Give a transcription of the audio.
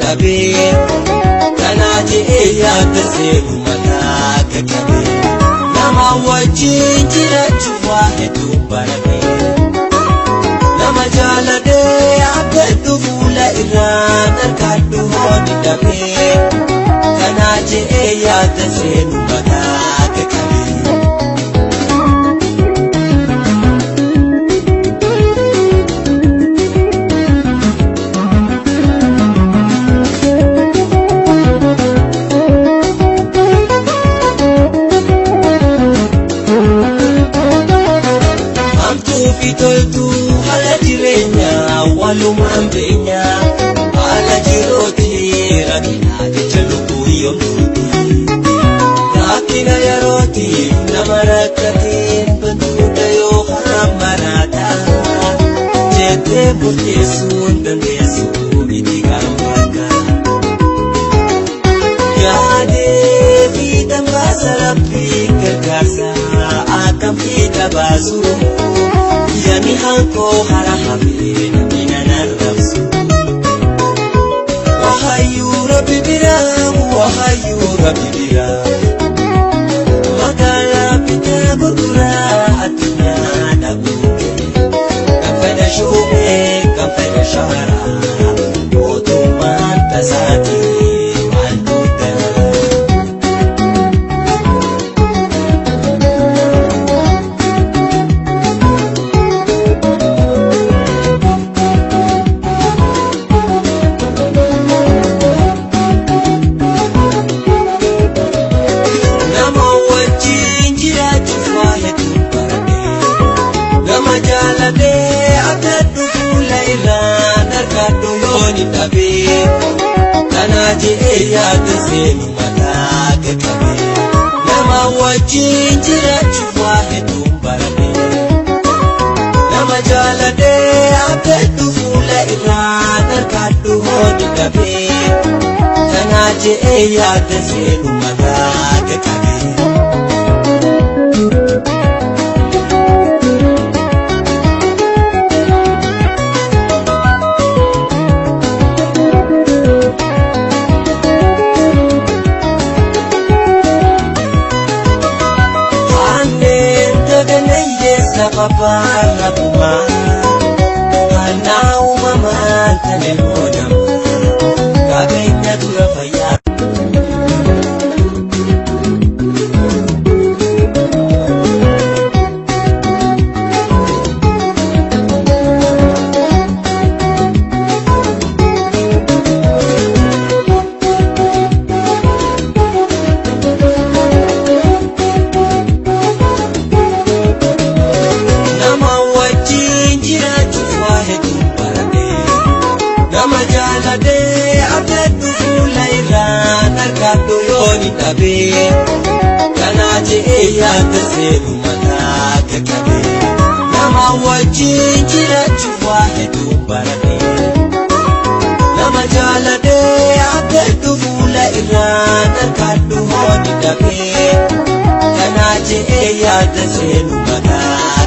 dhabee kanaa je'ee yaadda seenu mataa qaqqabee nama wajjin jiraachuuf waa hedduu baratee nama jaaladhee abdadhu fuula irraan harkadhu hooni dhabee kanaa je'ee yaadda seenu mataa qaqqabee. Fitoltu hala jireenya walumaan beenya hala jirooti rakkina jecha lubbuu yoomtuuti rakkina yerooti nama rakkateen bantuudha yoo haram maraata jettee murteessuun dandeessuu itti gaanfakka yaadee fi dambaasa rabbii gargaarsa akkam fiixa baasu yani hanko harahabe namina narabsu wahayu rabbi bira magala pita gurgura adunya nabuke kafada shume kafada shahara otuman tasati kanaa je'ee yaadda seenu mataa qaqqabee nama wajjin jiraachuuf waa hedduu baratee nama jaaladhee abdadhu fuula irraan harkadhu hooni dhabee kanaa je'ee yaadda seenu mataa qaqqabee. Para kuma kana umama tanemona kabenya turafaya kanaa je'ee yaadda seenu mataa qaqqabee nama wajjin jiraachuuf waa hedduu baratee nama jaaladhee abdadhu fuula irraan harkadhu hooni dhabee kanaa je'ee yaadda seenu mataa